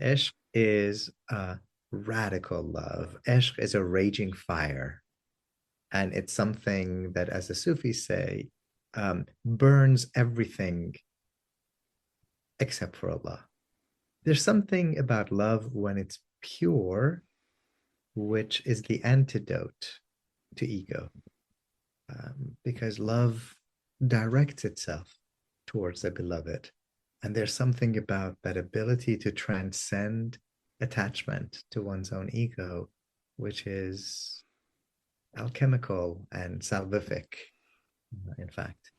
Ishq is radical love. Ishq is a raging fire. And it's something that, as the Sufis say, burns everything except for Allah. There's something about love when it's pure, which is the antidote to ego, because love directs itself towards the beloved. And there's something about that ability to transcend attachment to one's own ego, which is alchemical and salvific, in fact.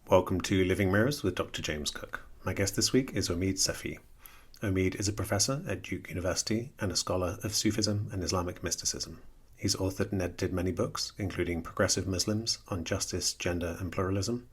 Welcome to Living Mirrors with Dr. James Cook. My guest this week is Omid Safi. Omid is a professor at Duke University and a scholar of Sufism and Islamic mysticism. He's authored and edited many books, including Progressive Muslims on Justice, Gender and Pluralism,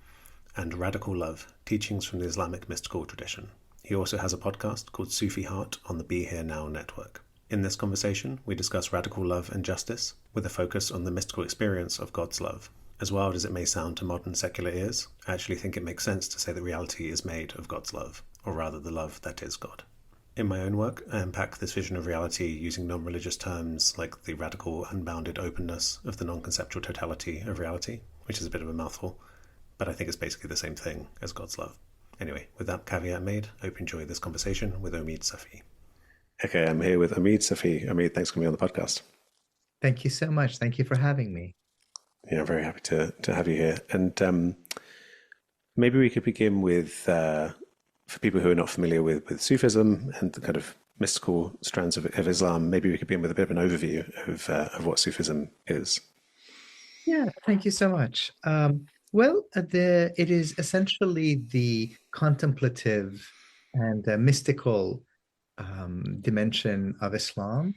and Radical Love, Teachings from the Islamic Mystical Tradition. He also has a podcast called Sufi Heart on the Be Here Now network. In this conversation, we discuss radical love and justice, with a focus on the mystical experience of God's love. As wild as it may sound to modern secular ears, I actually think it makes sense to say that reality is made of God's love, or rather the love that is God. In my own work, I unpack this vision of reality using non-religious terms like the radical, unbounded openness of the nonconceptual totality of reality, which is a bit of a mouthful, but I think it's basically the same thing as God's love. Anyway, with that caveat made, I hope you enjoy this conversation with Omid Safi. Okay, I'm here with Omid Safi. Omid, thanks for being on the podcast. Thank you so much. Thank you for having me. Yeah, I'm very happy to have you here. And maybe we could begin with, for people who are not familiar with Sufism and the kind of mystical strands of Islam, maybe we could begin with a bit of an overview of what Sufism is. Yeah, thank you so much. It is essentially the contemplative and mystical dimension of Islam.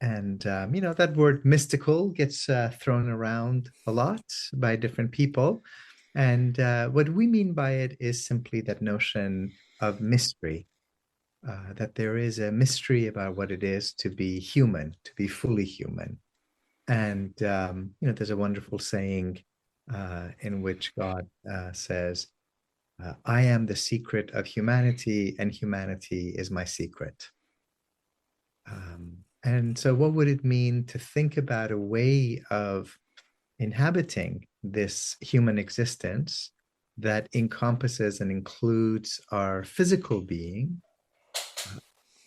And, that word mystical gets thrown around a lot by different people. And what we mean by it is simply that notion of mystery, that there is a mystery about what it is to be human, to be fully human. And, there's a wonderful saying in which God says, I am the secret of humanity, and humanity is my secret. And so, what would it mean to think about a way of inhabiting this human existence that encompasses and includes our physical being,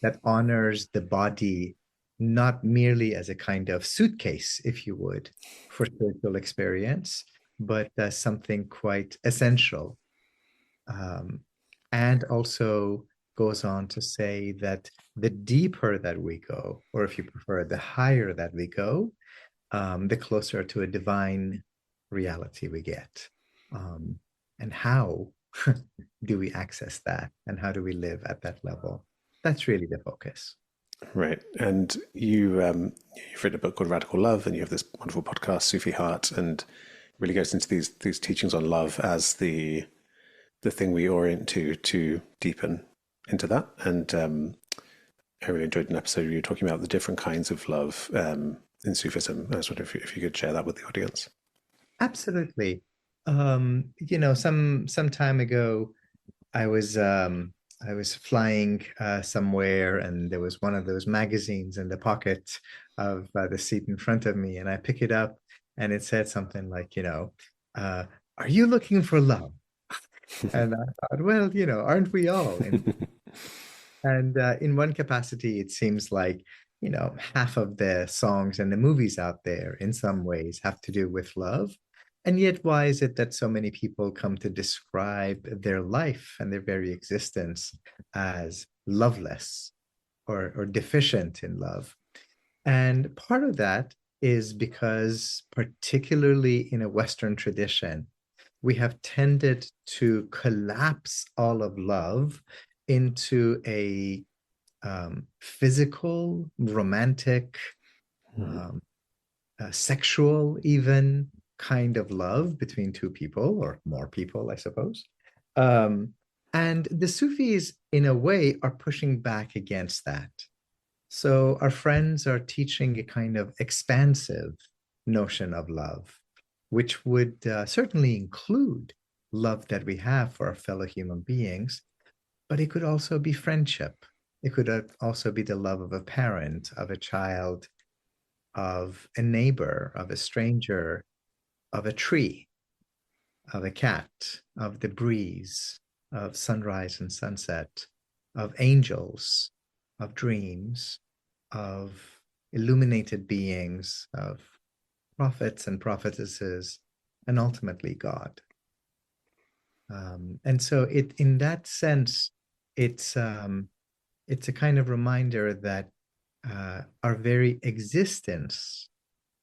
that honors the body not merely as a kind of suitcase, if you would, for spiritual experience, but as something quite essential. And also goes on to say that the deeper that we go, or if you prefer, the higher that we go, the closer to a divine reality we get. And how do we access that? And how do we live at that level? That's really the focus. Right. And you've written a book called Radical Love, and you have this wonderful podcast, Sufi Heart, and really goes into these teachings on love as the thing we orient to deepen into that. And I really enjoyed an episode where you were talking about the different kinds of love in Sufism. I was wondering if you could share that with the audience. Absolutely. Some time ago, I was flying somewhere, and there was one of those magazines in the pocket of the seat in front of me, and I pick it up, and it said something like, are you looking for love? And I thought, well, aren't we all? And in one capacity, it seems like, half of the songs and the movies out there in some ways have to do with love. And yet, why is it that so many people come to describe their life and their very existence as loveless or deficient in love? And part of that is because, particularly in a Western tradition, we have tended to collapse all of love into a physical, romantic, um, sexual, even kind of love between two people or more people, I suppose. And the Sufis, in a way, are pushing back against that. So our friends are teaching a kind of expansive notion of love, which would certainly include love that we have for our fellow human beings, but it could also be friendship. It could also be the love of a parent, of a child, of a neighbor, of a stranger, of a tree, of a cat, of the breeze, of sunrise and sunset, of angels, of dreams, of illuminated beings, of prophets and prophetesses, and ultimately God. And so, in that sense, it's it's a kind of reminder that our very existence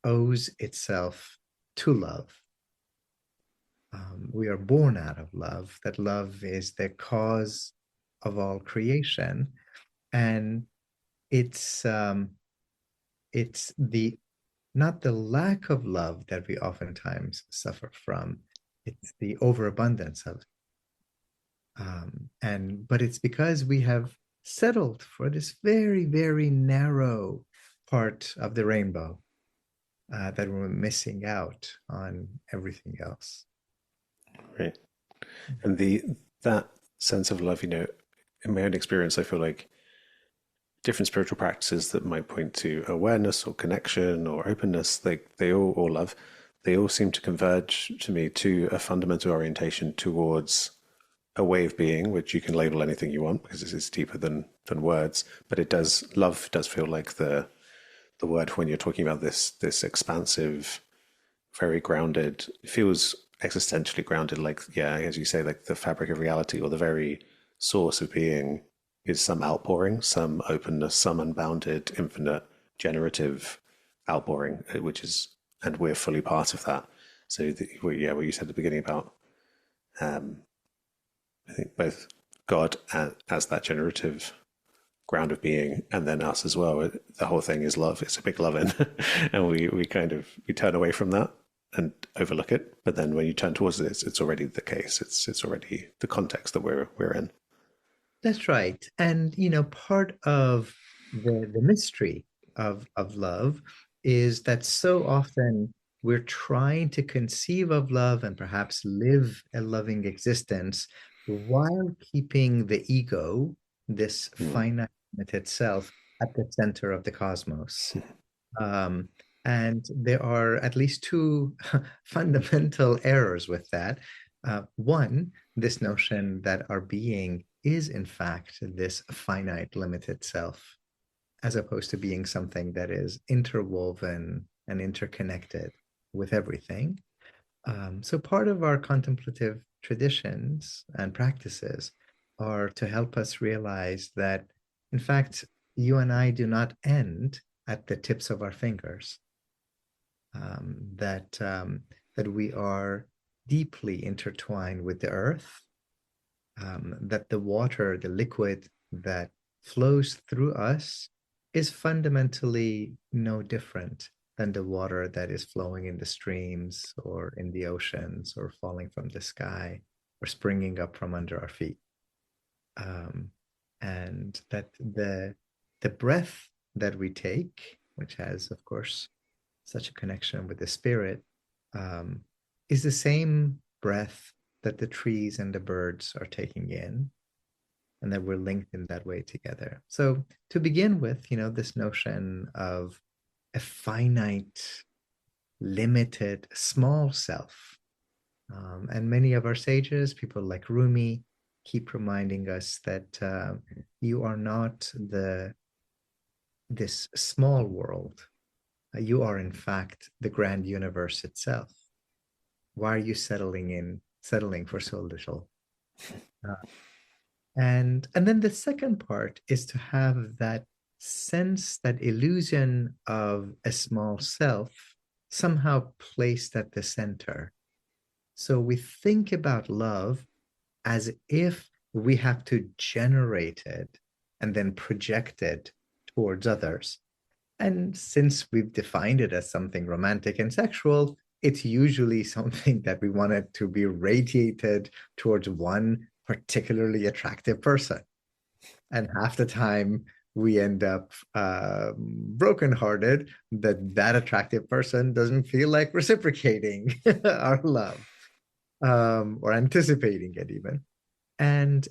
owes itself to love. We are born out of love, that love is the cause of all creation. And it's it's the not the lack of love that we oftentimes suffer from, it's the overabundance of it. And but it's because we have settled for this very, very narrow part of the rainbow that we're missing out on everything else. Right. And the that sense of love, in my own experience, I feel like different spiritual practices that might point to awareness or connection or openness, they all, or love, they all seem to converge to me to a fundamental orientation towards a way of being, which you can label anything you want because it's deeper than words. But love does feel like the word when you're talking about this expansive, very grounded, it feels existentially grounded, like, yeah, as you say, like the fabric of reality or the very source of being is some outpouring, some openness, some unbounded, infinite, generative outpouring, which is, and we're fully part of that. So, yeah, what you said at the beginning about, I think both God as that generative ground of being, and then us as well. The whole thing is love. It's a big love in, and we turn away from that and overlook it. But then when you turn towards it, it's already the case. It's already the context that we're in. That's right. And part of the mystery of love is that so often we're trying to conceive of love and perhaps live a loving existence while keeping the ego, this Mm. finite limited self, at the center of the cosmos. Um, and there are at least two fundamental errors with that. One, this notion that our being is, in fact, this finite, limited self, as opposed to being something that is interwoven and interconnected with everything. So, part of our contemplative traditions and practices are to help us realize that, in fact, you and I do not end at the tips of our fingers, that we are deeply intertwined with the earth, that the water, the liquid that flows through us is fundamentally no different than the water that is flowing in the streams or in the oceans or falling from the sky or springing up from under our feet. Um, and that the breath that we take, which has, of course, such a connection with the spirit, um, is the same breath that the trees and the birds are taking in, and that we're linked in that way together. So, to begin with, this notion of a finite, limited, small self. And many of our sages, people like Rumi, keep reminding us that you are not this small world. You are, in fact, the grand universe itself. Why are you settling for so little? Uh, and then the second part is to have that sense, that illusion of a small self somehow placed at the center. So we think about love as if we have to generate it and then project it towards others. And since we've defined it as something romantic and sexual, it's usually something that we want it to be radiated towards one particularly attractive person. And half the time, we end up brokenhearted that that attractive person doesn't feel like reciprocating our love, or anticipating it even. And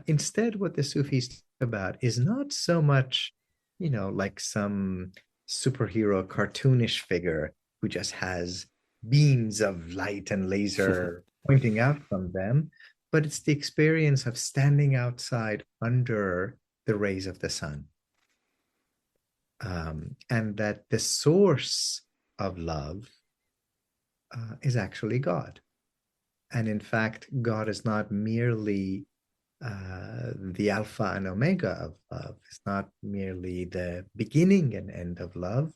instead, what the Sufis talk about is not so much, like some superhero cartoonish figure who just has beams of light and laser pointing out from them, but it's the experience of standing outside under the rays of the sun. And that the source of love is actually God. And in fact, God is not merely the alpha and omega of love. It's not merely the beginning and end of love,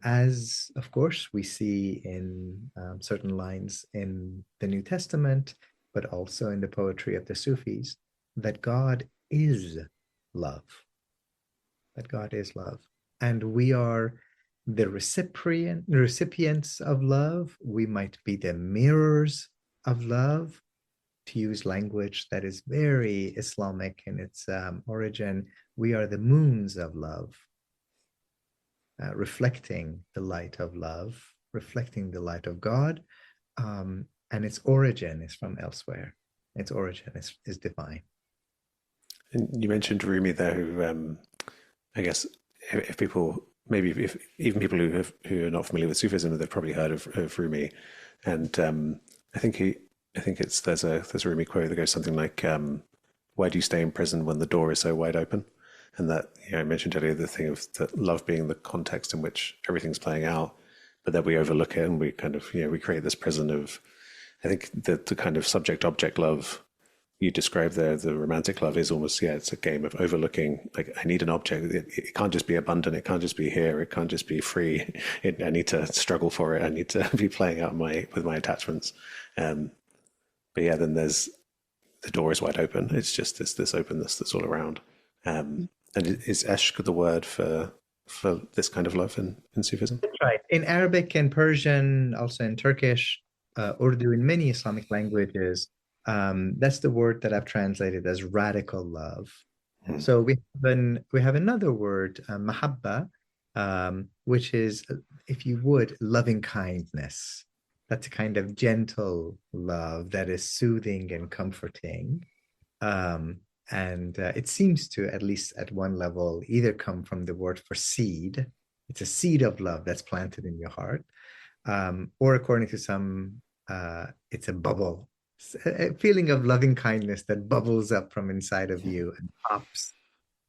as of course we see in certain lines in the New Testament, but also in the poetry of the Sufis, that God is love. That God is love. And we are the recipients of love. We might be the mirrors of love, to use language that is very Islamic in its origin. We are the moons of love, reflecting the light of love, reflecting the light of God, and its origin is from elsewhere. Its origin is divine. And you mentioned Rumi there, who I guess if people, maybe if even people who are not familiar with Sufism, they've probably heard of Rumi, and I think there's a Rumi quote that goes something like, "Why do you stay in prison when the door is so wide open?" And that, I mentioned earlier the thing of that love being the context in which everything's playing out, but that we overlook it and we kind of we create this prison of, I think the kind of subject object love you describe there, the romantic love is almost, it's a game of overlooking, like, I need an object. It can't just be abundant. It can't just be here. It can't just be free. I need to struggle for it. I need to be playing out with my attachments. But yeah, then there's, the door is wide open. It's just this openness that's all around. And is Eshk the word for this kind of love in Sufism? That's right. In Arabic and Persian, also in Turkish, Urdu, in many Islamic languages, that's the word that I've translated as radical love. Hmm. So we have another word, mahabba, which is, if you would, loving kindness. That's a kind of gentle love that is soothing and comforting. Um, and it seems to, at least at one level, either come from the word for seed. It's a seed of love that's planted in your heart. Or according to some, it's a bubble, a feeling of loving kindness that bubbles up from inside of you and pops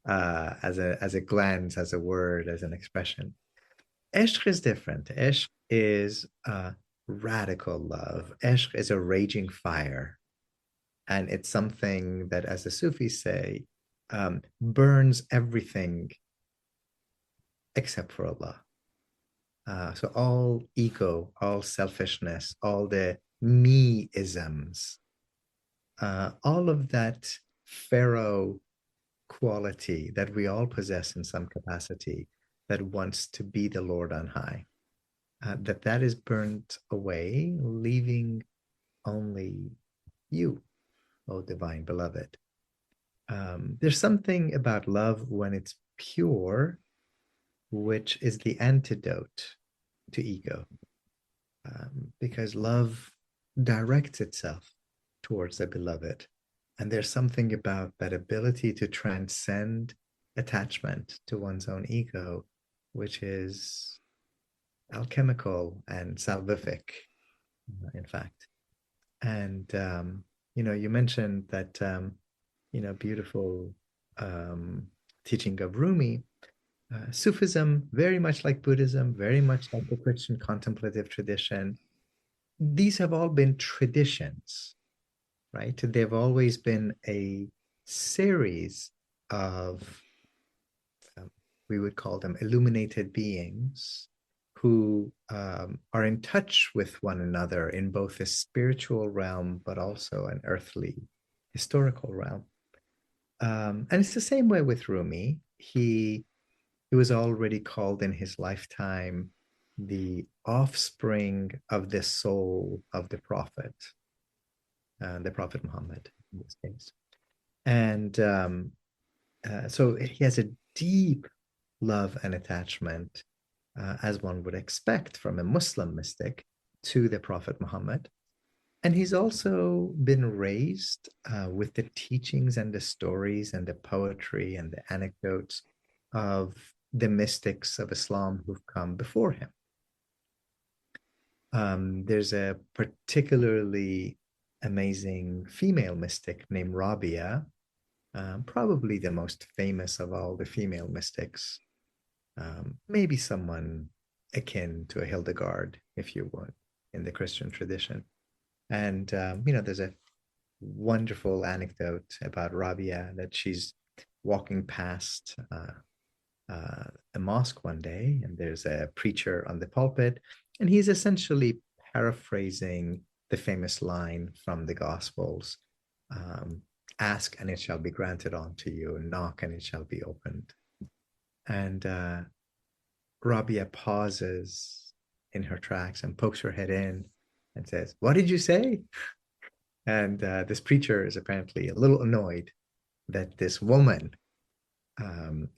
as a glance, as a word, as an expression. Ishq is different. Ishq is radical love. Ishq is a raging fire. And it's something that, as the Sufis say, burns everything except for Allah. So all ego, all selfishness, all the me-isms, all of that pharaoh quality that we all possess in some capacity, that wants to be the Lord on high, that is burnt away, leaving only you, O divine beloved. There's something about love when it's pure, which is the antidote to ego, because love directs itself towards the beloved. And there's something about that ability to transcend attachment to one's own ego, which is alchemical and salvific, in fact. And, you mentioned that, beautiful teaching of Rumi. Sufism, very much like Buddhism, very much like the Christian contemplative tradition, these have all been traditions, right? They've always been a series of, we would call them illuminated beings who are in touch with one another in both a spiritual realm, but also an earthly, historical realm. And it's the same way with Rumi. He was already called in his lifetime the offspring of the soul of the Prophet Muhammad in this case. And So he has a deep love and attachment, as one would expect from a Muslim mystic, to the Prophet Muhammad. And he's also been raised with the teachings and the stories and the poetry and the anecdotes of the mystics of Islam who've come before him. There's a particularly amazing female mystic named Rabia, probably the most famous of all the female mystics, maybe someone akin to a Hildegard, if you would, in the Christian tradition. And, there's a wonderful anecdote about Rabia that she's walking past a mosque one day, and there's a preacher on the pulpit, and he's essentially paraphrasing the famous line from the Gospels, um, ask and it shall be granted unto you, knock and it shall be opened. And Rabia pauses in her tracks and pokes her head in and says, "What did you say?" And this preacher is apparently a little annoyed that this woman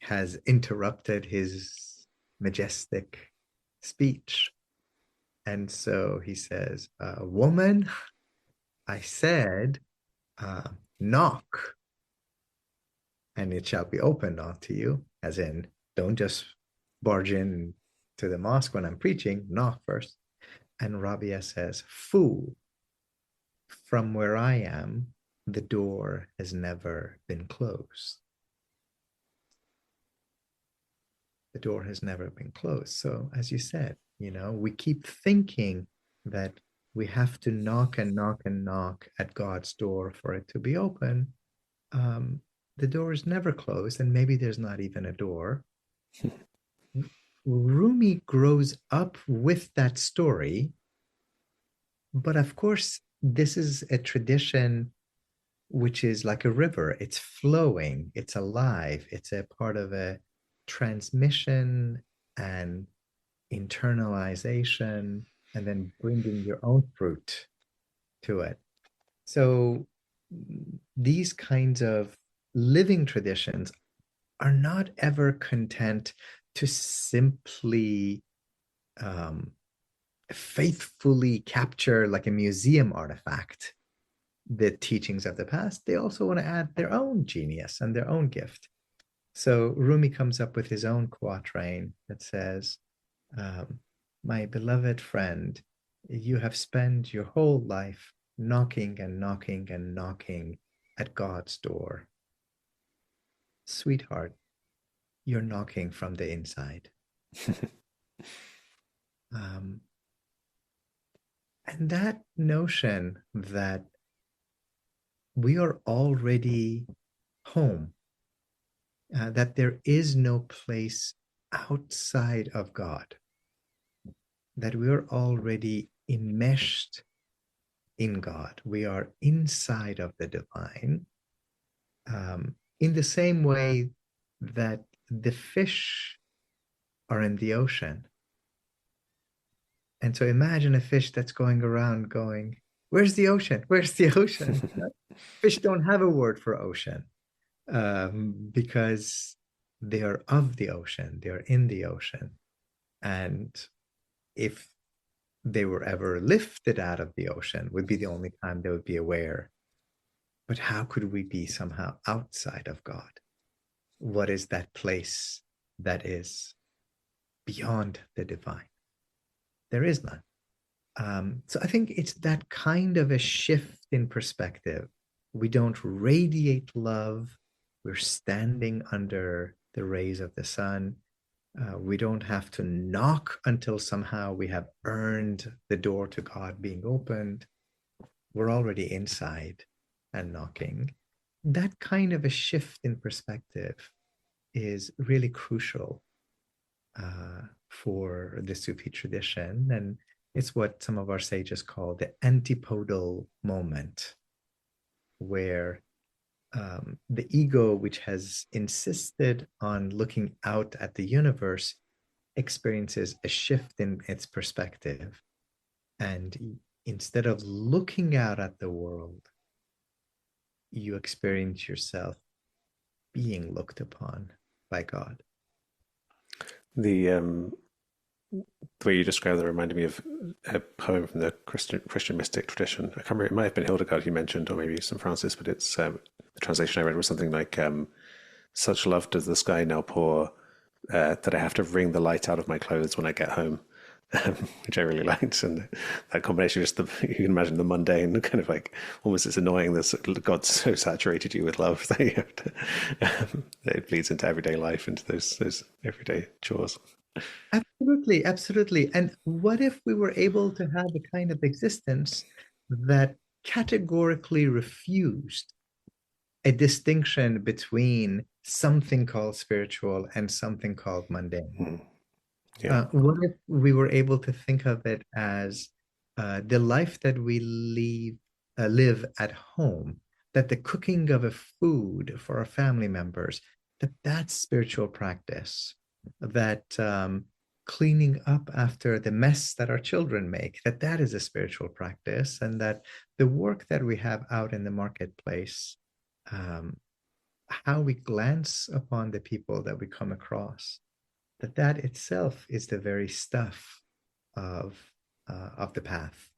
has interrupted his majestic speech. And so he says, "Woman, I said, uh, knock, and it shall be opened unto you." As in, don't just barge in to the mosque when I'm preaching, knock first. And Rabia says, "Fool, from where I am, the door has never been closed." The door has never been closed. So, as you said, we keep thinking that we have to knock and knock and knock at God's door for it to be open. Um, the door is never closed, and maybe there's not even a door. Rumi grows up with that story, but of course, this is a tradition which is like a river. It's flowing, it's alive, it's a part of a transmission and internalization, and then bringing your own fruit to it. So these kinds of living traditions are not ever content to simply um, faithfully capture, like a museum artifact, the teachings of the past. They also want to add their own genius and their own gift. So Rumi comes up with his own quatrain that says, um, "My beloved friend, you have spent your whole life knocking and knocking and knocking at God's door. Sweetheart, you're knocking from the inside." Um, and that notion that we are already home, that there is no place outside of God, that we are already enmeshed in God. We are inside of the divine, in the same way that the fish are in the ocean. And so imagine a fish that's going around going, "Where's the ocean? Where's the ocean?" Fish don't have a word for ocean, because they are of the ocean, they are in the ocean. And if they were ever lifted out of the ocean, would be the only time they would be aware. But how could we be somehow outside of God? What is that place that is beyond the divine? There is none. So I think it's that kind of a shift in perspective. We don't radiate love. We're standing under the rays of the sun. We don't have to knock until somehow we have earned the door to God being opened. We're already inside and knocking. That kind of a shift in perspective is really crucial for the Sufi tradition. And it's what some of our sages call the antipodal moment, where the ego, which has insisted on looking out at the universe, experiences a shift in its perspective. And instead of looking out at the world, you experience yourself being looked upon by God. The way you described that reminded me of a poem from the Christian mystic tradition. I can't remember, it might have been Hildegard you mentioned, or maybe St. Francis, but it's the translation I read was something like, such love does the sky now pour that I have to wring the light out of my clothes when I get home. Which I really liked, and that combination, just you can imagine the mundane, kind of like almost it's annoying that God's so saturated you with love that you have to, that it bleeds into everyday life, into those everyday chores. Absolutely, absolutely. And what if we were able to have a kind of existence that categorically refused a distinction between something called spiritual and something called mundane? Mm. Yeah. What if we were able to think of it as the life that we live at home, that the cooking of a food for our family members, that's spiritual practice, that cleaning up after the mess that our children make, that is a spiritual practice, and that the work that we have out in the marketplace, um, how we glance upon the people that we come across, that itself is the very stuff of of the path.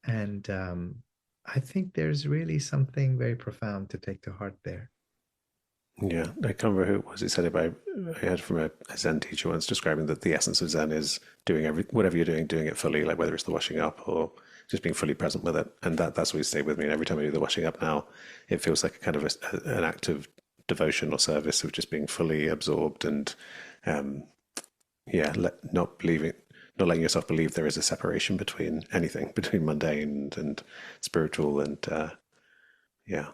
And I think there's really something very profound to take to heart there. Yeah, I can't remember who it was. It said it. I heard from a Zen teacher once describing that the essence of Zen is doing whatever you're doing it fully, like whether it's the washing up or just being fully present with it. And that's what stayed with me. And every time I do the washing up now, it feels like a kind of an act of devotion or service of just being fully absorbed and, um, yeah, not letting yourself believe there is a separation between anything, between mundane and spiritual, and yeah,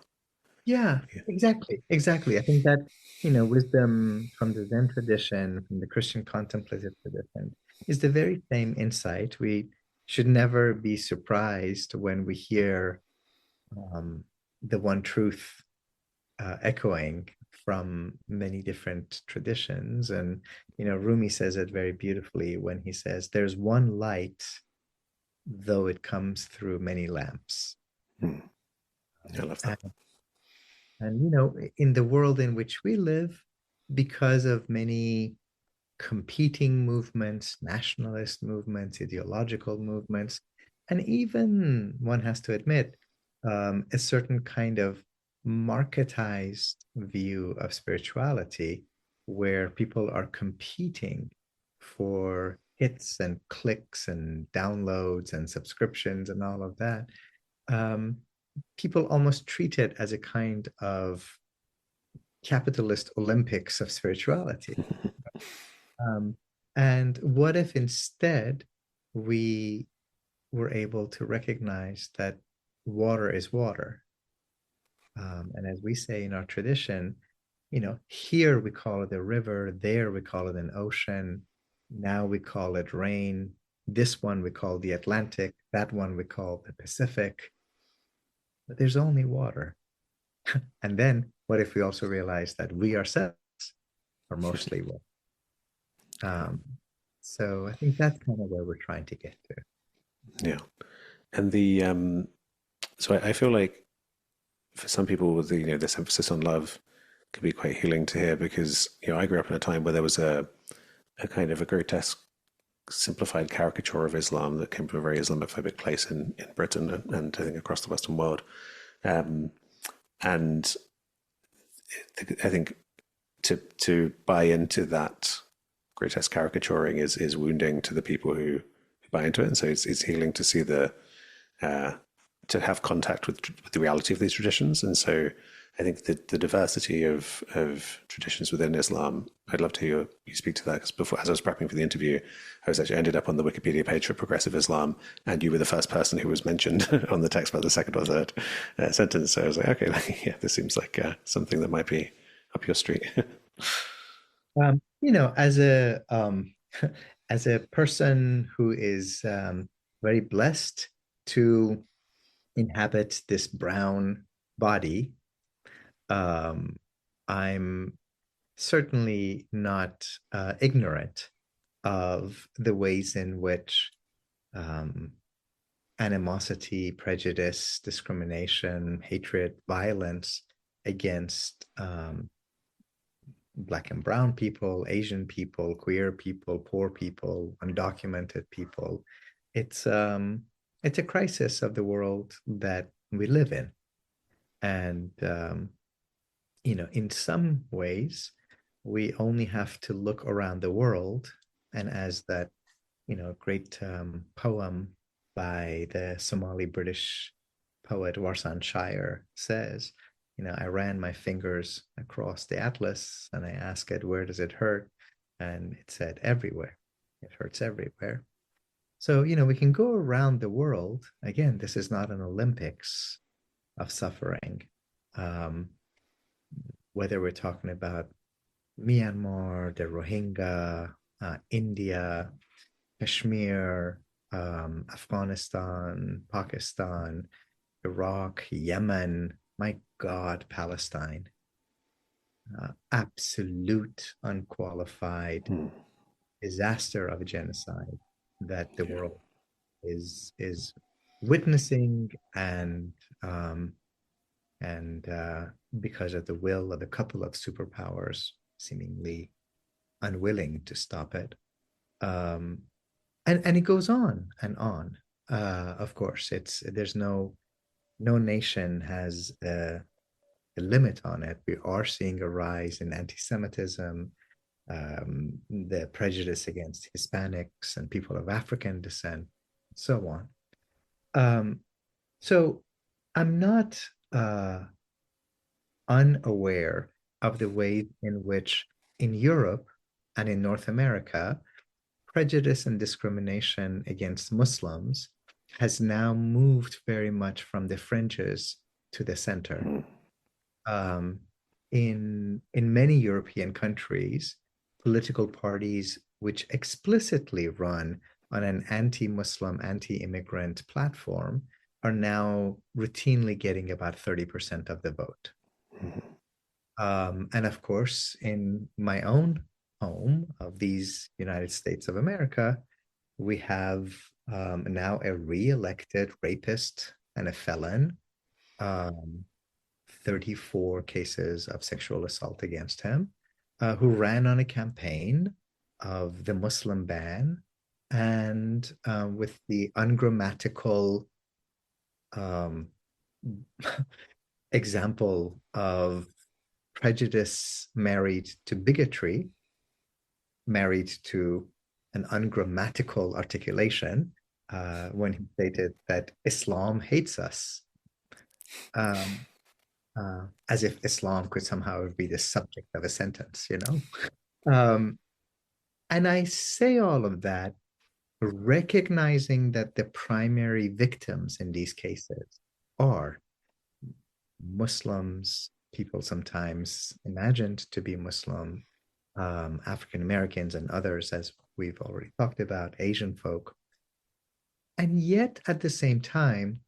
Yeah, yeah. exactly, exactly. I think that, wisdom from the Zen tradition, from the Christian contemplative tradition, is the very same insight. We should never be surprised when we hear um, the one truth echoing from many different traditions. And, Rumi says it very beautifully when he says, there's one light, though it comes through many lamps. Hmm. I love that. And, in the world in which we live, because of many competing movements, nationalist movements, ideological movements, and even, one has to admit, a certain kind of marketized view of spirituality where people are competing for hits and clicks and downloads and subscriptions and all of that. Um, People almost treat it as a kind of capitalist Olympics of spirituality. Um, and what if instead we were able to recognize that water is water? And as we say in our tradition, here we call it a river, there we call it an ocean, now we call it rain, this one we call the Atlantic, that one we call the Pacific, but there's only water. And then what if we also realize that we ourselves are mostly water? Um, so I think that's kind of where we're trying to get to. Yeah. And the so I feel like for some people with this emphasis on love can be quite healing to hear because I grew up in a time where there was a kind of a grotesque simplified caricature of Islam that came from a very Islamophobic place in Britain and I think across the Western world. Um, and I think to buy into that grotesque caricaturing is wounding to the people who buy into it, and so it's healing to see uh, to have contact with the reality of these traditions. And so I think the diversity of traditions within Islam, I'd love to hear you speak to that because before, as I was prepping for the interview, I was actually ended up on the Wikipedia page for progressive Islam, and you were the first person who was mentioned on the text by the second or third sentence. So I was like, okay, yeah, this seems like something that might be up your street. As a as a person who is very blessed to inhabit this brown body, um, I'm certainly not ignorant of the ways in which um, animosity, prejudice, discrimination, hatred, violence against Black and brown people, Asian people, queer people, poor people, undocumented people. It's um, it's a crisis of the world that we live in, and in some ways, we only have to look around the world, and as that great poem by the Somali British poet Warsan Shire says, I ran my fingers across the atlas and I asked it, where does it hurt? And it said, everywhere. It hurts everywhere. So, we can go around the world. Again, this is not an Olympics of suffering. Um, whether we're talking about Myanmar, the Rohingya, India, Kashmir, Afghanistan, Pakistan, Iraq, Yemen, my God, Palestine. Absolute, unqualified Hmm. disaster of a genocide that the world is witnessing, um, and because of the will of a couple of superpowers seemingly unwilling to stop it. Um, and it goes on and on. Of course, there's no nation has a limit on it. We are seeing a rise in anti-Semitism, the prejudice against Hispanics and people of African descent, so on. Um, so I'm not unaware of the way in which in Europe and in North America, prejudice and discrimination against Muslims has now moved very much from the fringes to the center. Hmm. In many European countries, political parties which explicitly run on an anti-Muslim, anti-immigrant platform are now routinely getting about 30% of the vote. And of course, in my own home of these United States of America, we have now a re-elected rapist and a felon, um, 34 cases of sexual assault against him, who ran on a campaign of the Muslim ban and with the ungrammatical um, example of prejudice married to bigotry, married to an ungrammatical articulation when he stated that Islam hates us, um, as if Islam could somehow be the subject of a sentence. Um, and I say all of that recognizing that the primary victims in these cases are Muslims, people sometimes imagined to be Muslim, African Americans, and others, as we've already talked about, Asian folk. And yet, at the same time,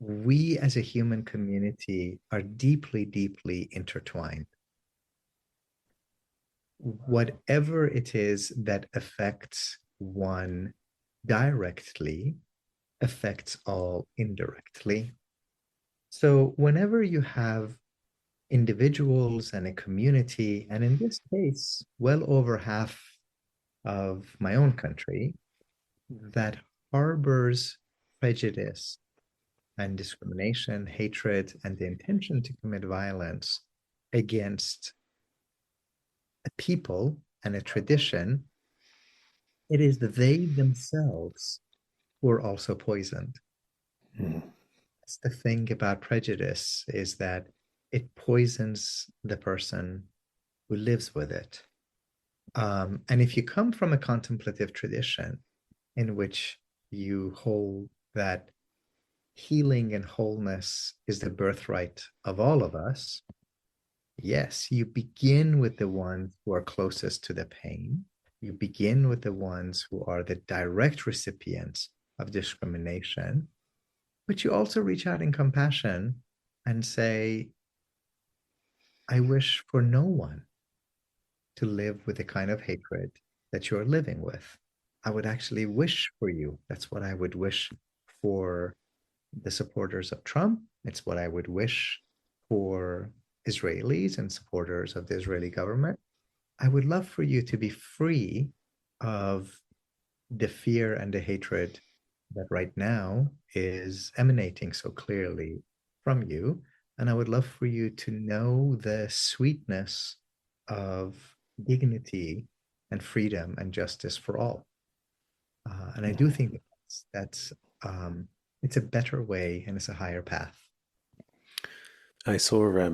we as a human community are deeply, deeply intertwined. Whatever it is that affects one directly affects all indirectly. So, whenever you have individuals and a community, and in this case, well over half of my own country, that harbors prejudice and discrimination, hatred, and the intention to commit violence against a people and a tradition, it is they themselves who are also poisoned. Hmm. That's the thing about prejudice is that it poisons the person who lives with it. And if you come from a contemplative tradition in which you hold that healing and wholeness is the birthright of all of us, yes, you begin with the ones who are closest to the pain. You begin with the ones who are the direct recipients of discrimination, but you also reach out in compassion and say, I wish for no one to live with the kind of hatred that you're living with. I would actually wish for you. That's what I would wish for the supporters of Trump. It's what I would wish for Israelis and supporters of the Israeli government, I would love for you to be free of the fear and the hatred that right now is emanating so clearly from you. And I would love for you to know the sweetness of dignity and freedom and justice for all. And I do think that's it's a better way and it's a higher path. I saw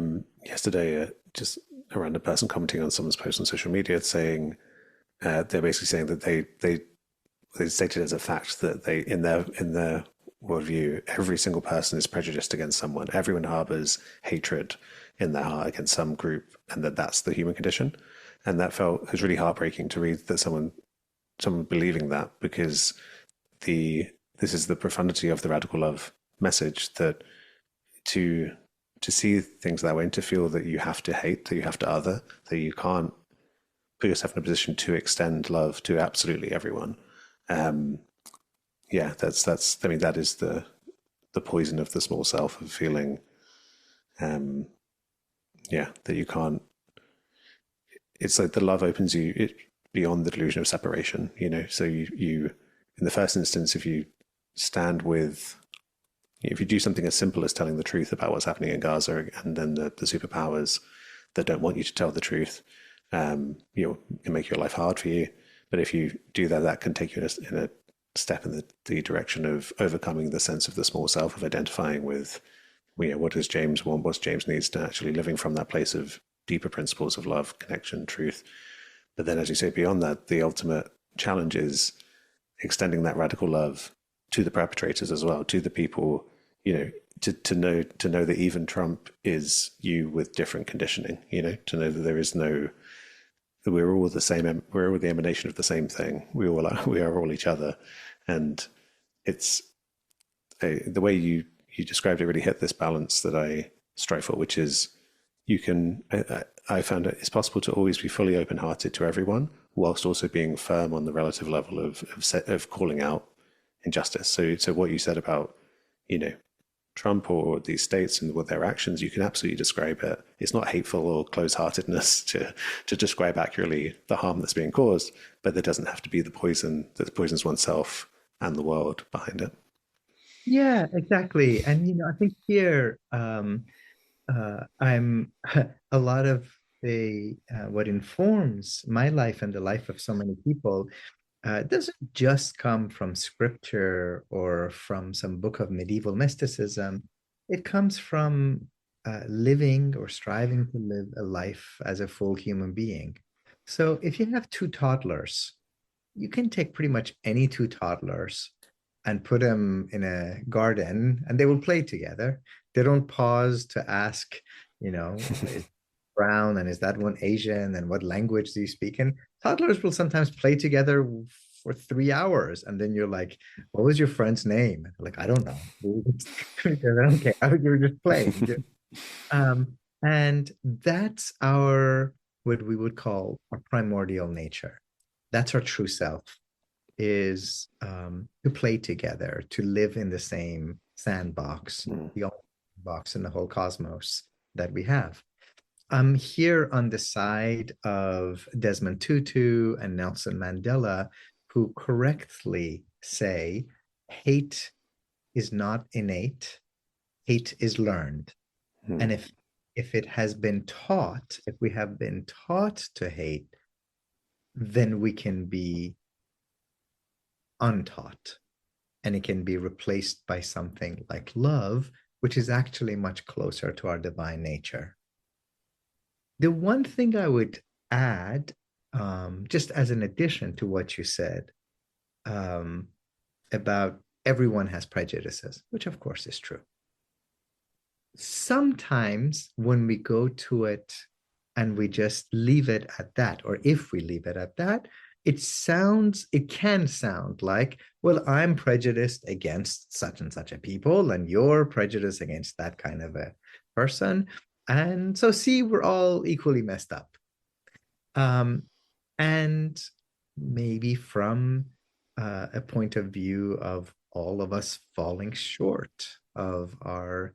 yesterday just a random person commenting on someone's post on social media saying they're basically saying that they stated as a fact that they in their worldview every single person is prejudiced against someone. Everyone harbors hatred in their heart against some group, and that's the human condition. And that felt it was really heartbreaking to read that someone believing that because the this is the profundity of the radical love message that to to see things that way and to feel that you have to hate, that you have to other, that you can't put yourself in a position to extend love to absolutely everyone. Um, yeah, that's. I mean, that is the poison of the small self of feeling. Um, yeah, that you can't. It's like the love opens you beyond the delusion of separation. So you in the first instance, if you stand with if you do something as simple as telling the truth about what's happening in Gaza, and then the superpowers that don't want you to tell the truth, can make your life hard for you. But if you do that, that can take you in a step in the direction of overcoming the sense of the small self, of identifying with, what does James want, what James needs, to actually living from that place of deeper principles of love, connection, truth. But then, as you say, beyond that, the ultimate challenge is extending that radical love to the perpetrators as well, to the people, to know that even Trump is you with different conditioning, to know that there is no that we're all the same, we're all the emanation of the same thing. We are all each other, and it's the way you described it really hit this balance that I strive for, which is you can. I found it's possible to always be fully open-hearted to everyone, whilst also being firm on the relative level of calling out injustice. So what you said about you know Trump or these states and with their actions, you can absolutely describe it. It's not hateful or close-heartedness to describe accurately the harm that's being caused, but there doesn't have to be the poison that poisons oneself and the world behind it. Yeah, exactly. And I think here I'm a lot of the what informs my life and the life of so many people doesn't just come from scripture or from some book of medieval mysticism. It comes from living or striving to live a life as a full human being. So if you have two toddlers, you can take pretty much any two toddlers and put them in a garden and they will play together. They don't pause to ask, is brown and is that one Asian and what language do you speak? And toddlers will sometimes play together for 3 hours. And then you're like, what was your friend's name? Like, I don't know. I don't care. You were just playing. And that's what we would call our primordial nature. That's our true self is to play together, to live in the same sandbox, Mm. the only box in the whole cosmos that we have. I'm here on the side of Desmond Tutu and Nelson Mandela, who correctly say hate is not innate, hate is learned. Mm. And if it has been taught, if we have been taught to hate, then we can be untaught and it can be replaced by something like love, which is actually much closer to our divine nature. The one thing I would add, just as an addition to what you said um, about everyone has prejudices, which of course is true. Sometimes when we go to it and we just leave it at that, or if we leave it at that, it can sound like, well, I'm prejudiced against such and such a people, and you're prejudiced against that kind of a person. And so, see, we're all equally messed up. Um, and maybe from a point of view of all of us falling short of our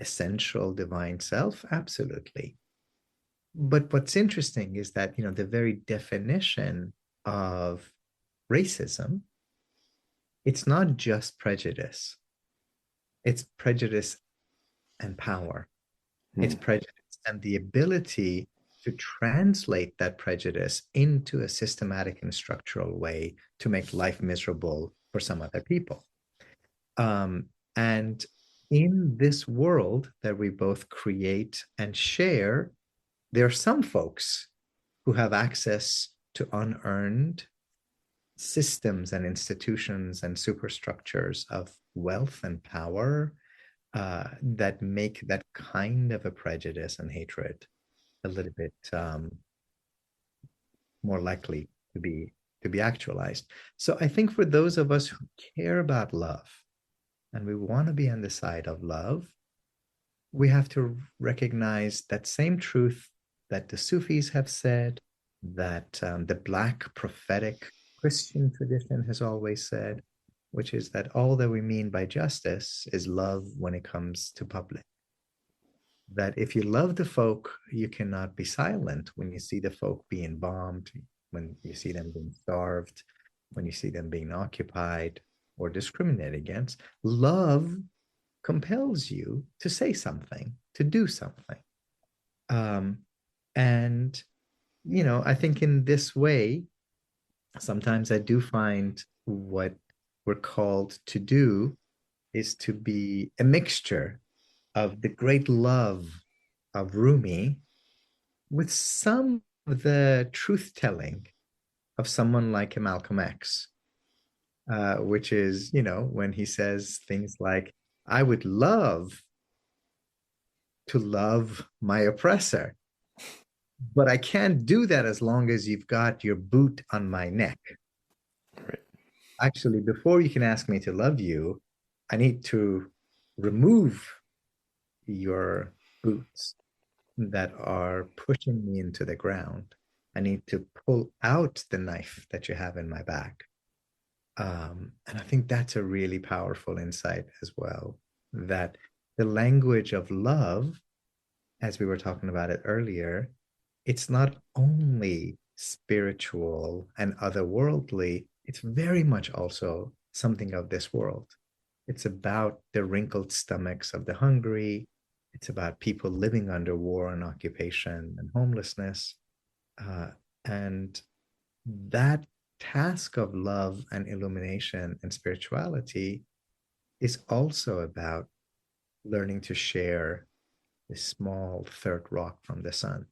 essential divine self? Absolutely. But what's interesting is that, the very definition of racism, it's not just prejudice, it's prejudice and power. It's Mm. prejudice and the ability to translate that prejudice into a systematic and structural way to make life miserable for some other people. Um, and in this world that we both create and share, there are some folks who have access to unearned systems and institutions and superstructures of wealth and power that make that kind of a prejudice and hatred a little bit more likely to be actualized. So I think for those of us who care about love and we want to be on the side of love, we have to recognize that same truth that the Sufis have said, that the Black prophetic Christian tradition has always said, which is that all that we mean by justice is love when it comes to public. That if you love the folk, you cannot be silent when you see the folk being bombed, when you see them being starved, when you see them being occupied or discriminated against. Love compels you to say something, to do something. Um, and, I think in this way, sometimes I do find what we're called to do is to be a mixture of the great love of Rumi with some of the truth telling of someone like a Malcolm X, which is, when he says things like, I would love to love my oppressor, but I can't do that as long as you've got your boot on my neck. Right. Actually, before you can ask me to love you, I need to remove your boots that are pushing me into the ground. I need to pull out the knife that you have in my back. And I think that's a really powerful insight as well, that the language of love, as we were talking about it earlier, it's not only spiritual and otherworldly, it's very much also something of this world. It's about the wrinkled stomachs of the hungry. It's about people living under war and occupation and homelessness. Uh, and that task of love and illumination and spirituality is also about learning to share the small third rock from the sun.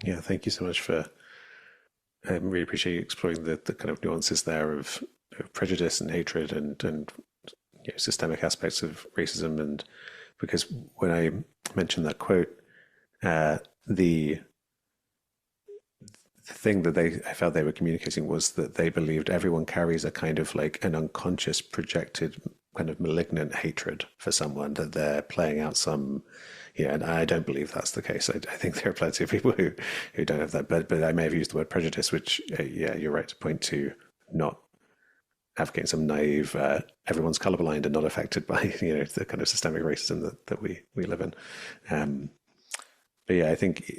Yeah, thank you so much for. I really appreciate you exploring the kind of nuances there of prejudice and hatred and systemic aspects of racism. And because when I mentioned that quote, the thing that I felt they were communicating was that they believed everyone carries a kind of like an unconscious projected kind of malignant hatred for someone, that they're playing out some, and I don't believe that's the case. I think there are plenty of people who don't have that, but I may have used the word prejudice, which you're right to point to, not advocating some naive everyone's colorblind and not affected by the kind of systemic racism that we live in. But yeah, I think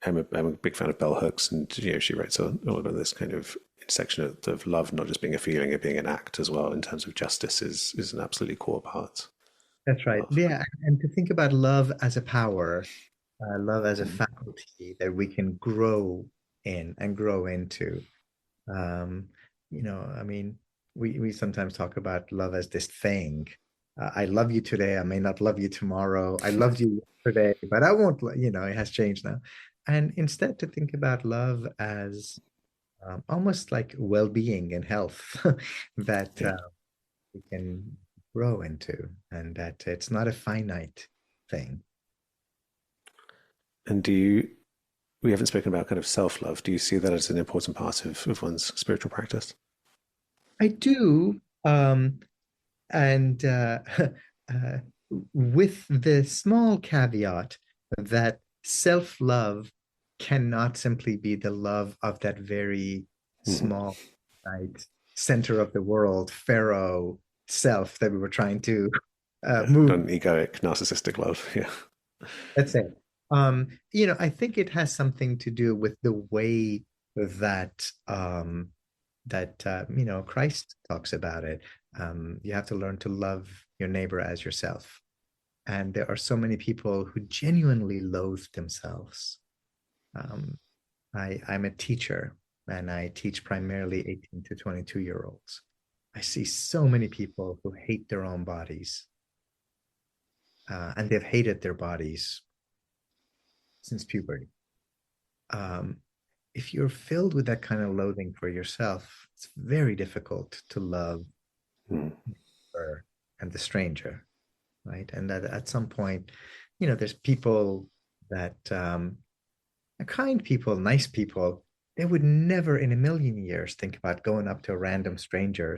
I'm a big fan of bell hooks, and she writes all about this kind of intersection of love not just being a feeling, it being an act as well, in terms of justice is an absolutely core part That's right. of. Yeah. And to think about love as a power, love as a faculty that we can grow in and grow into. Um, I mean, we sometimes talk about love as this thing. I love you today. I may not love you tomorrow. I loved you yesterday, but I won't, it has changed now. And instead to think about love as almost like well-being and health that Yeah. we can grow into, and that it's not a finite thing. And we haven't spoken about kind of self love. Do you see that as an important part of one's spiritual practice? I do, and uh, with the small caveat that self-love cannot simply be the love of that very Mm-hmm. small, right, center of the world, Pharaoh, self that we were trying to Yeah, move. an egoic, narcissistic love. Yeah. That's it. I think it has something to do with the way that Christ talks about it. You have to learn to love your neighbor as yourself. And there are so many people who genuinely loathe themselves. Um, I'm a teacher and I teach primarily 18 to 22-year olds. I see so many people who hate their own bodies, and they've hated their bodies since puberty. Um, if you're filled with that kind of loathing for yourself, it's very difficult to love Mm. her and the stranger, right? And that at some point, there's people that are kind people, nice people. They would never in a million years think about going up to a random stranger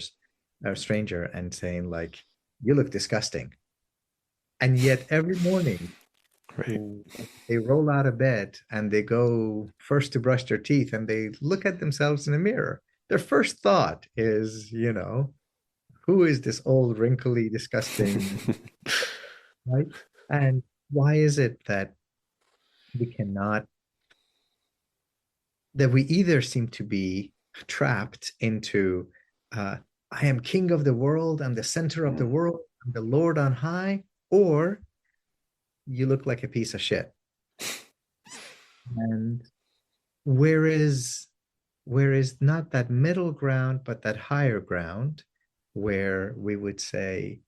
and saying like, "You look disgusting." And yet every morning Right. they roll out of bed and they go first to brush their teeth and they look at themselves in the mirror. Their first thought is, who is this old, wrinkly, disgusting, right? And why is it that we cannot, that we either seem to be trapped into, I am king of the world, I'm the center of the Mm. world, I'm the Lord on high, or you look like a piece of shit. And whereas whereas not that middle ground, but that higher ground where we would say,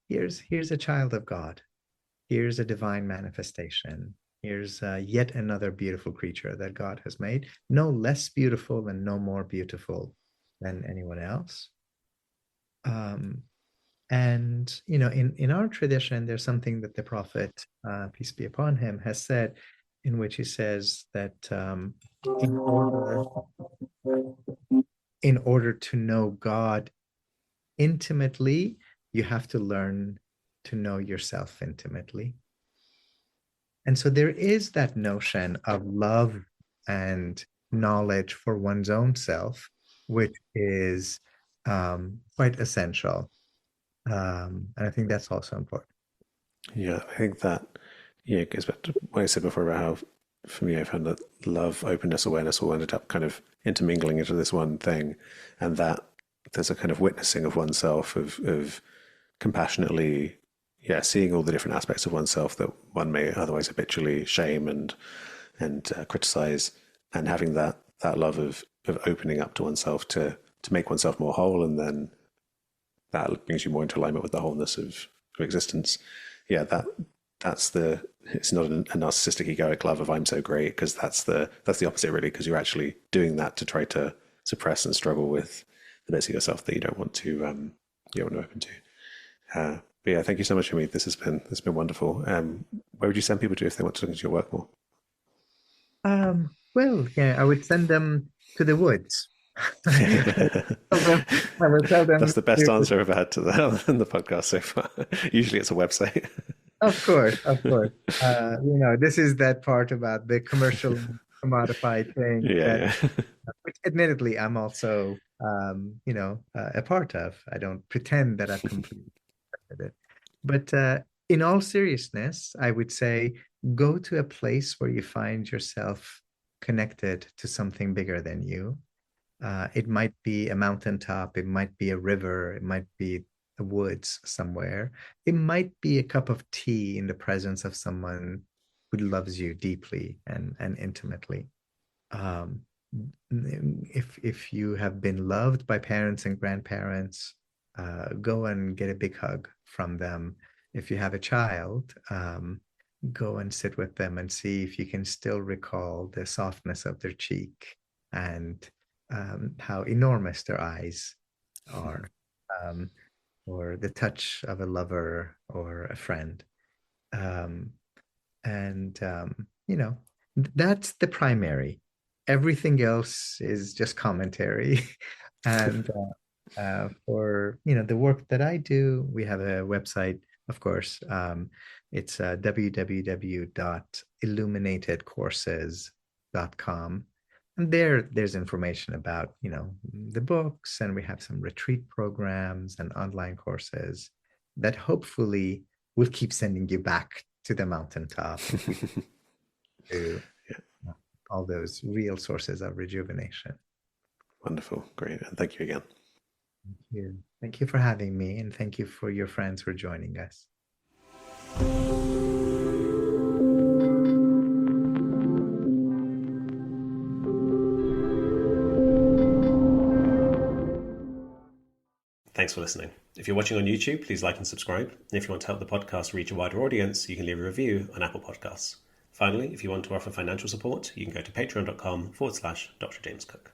here's a child of God. Here's a divine manifestation. Here's yet another beautiful creature that God has made, no less beautiful and no more beautiful than anyone else. Um, and in our tradition, there's something that the Prophet, peace be upon him, has said, in which he says that in order in order to know God intimately, you have to learn to know yourself intimately. And so there is that notion of love and knowledge for one's own self, which is quite essential. And I think that's also important. Yeah, I think that, yeah, it goes back to what I said before about how, for me, I found that love, openness, awareness all ended up kind of intermingling into this one thing, and that there's a kind of witnessing of oneself, of compassionately, yeah, seeing all the different aspects of oneself that one may otherwise habitually shame and criticize, and having that love of opening up to oneself to make oneself more whole, and then that brings you more into alignment with the wholeness of existence. Yeah, that's the it's not a narcissistic egoic love of I'm so great, because that's the opposite really, because you're actually doing that to try to suppress and struggle with the bits of yourself that you don't want to open to. But yeah, thank you so much for me. This has been wonderful. Where would you send people to if they want to look into your work more? Well, yeah, I would send them to the woods. Tell them, I would tell them That's the best to, answer I've ever had to the podcast so far. Usually it's a website. of course, of course. This is that part about the commercial commodified thing that, Yeah, yeah. which admittedly, I'm also, a part of. I don't pretend that I've completed it. But in all seriousness, I would say go to a place where you find yourself connected to something bigger than you. It might be a mountaintop, it might be a river, it might be the woods somewhere. It might be a cup of tea in the presence of someone who loves you deeply and intimately. Um, if you have been loved by parents and grandparents, go and get a big hug from them. If you have a child, go and sit with them and see if you can still recall the softness of their cheek and how enormous their eyes are, um, or the touch of a lover or a friend. Um, and that's the primary. Everything else is just commentary. And for the work that I do, we have a website, of course. It's www.illuminatedcourses.com. And there's information about, the books, and we have some retreat programs and online courses that hopefully will keep sending you back to the mountaintop if we do all those real sources of rejuvenation. Wonderful. Great. And thank you again. Thank you. Thank you for having me, and thank you for your friends for joining us. Thanks for listening. If you're watching on YouTube, please like and subscribe. And if you want to help the podcast reach a wider audience, you can leave a review on Apple Podcasts. Finally, if you want to offer financial support, you can go to patreon.com/Dr. James Cook.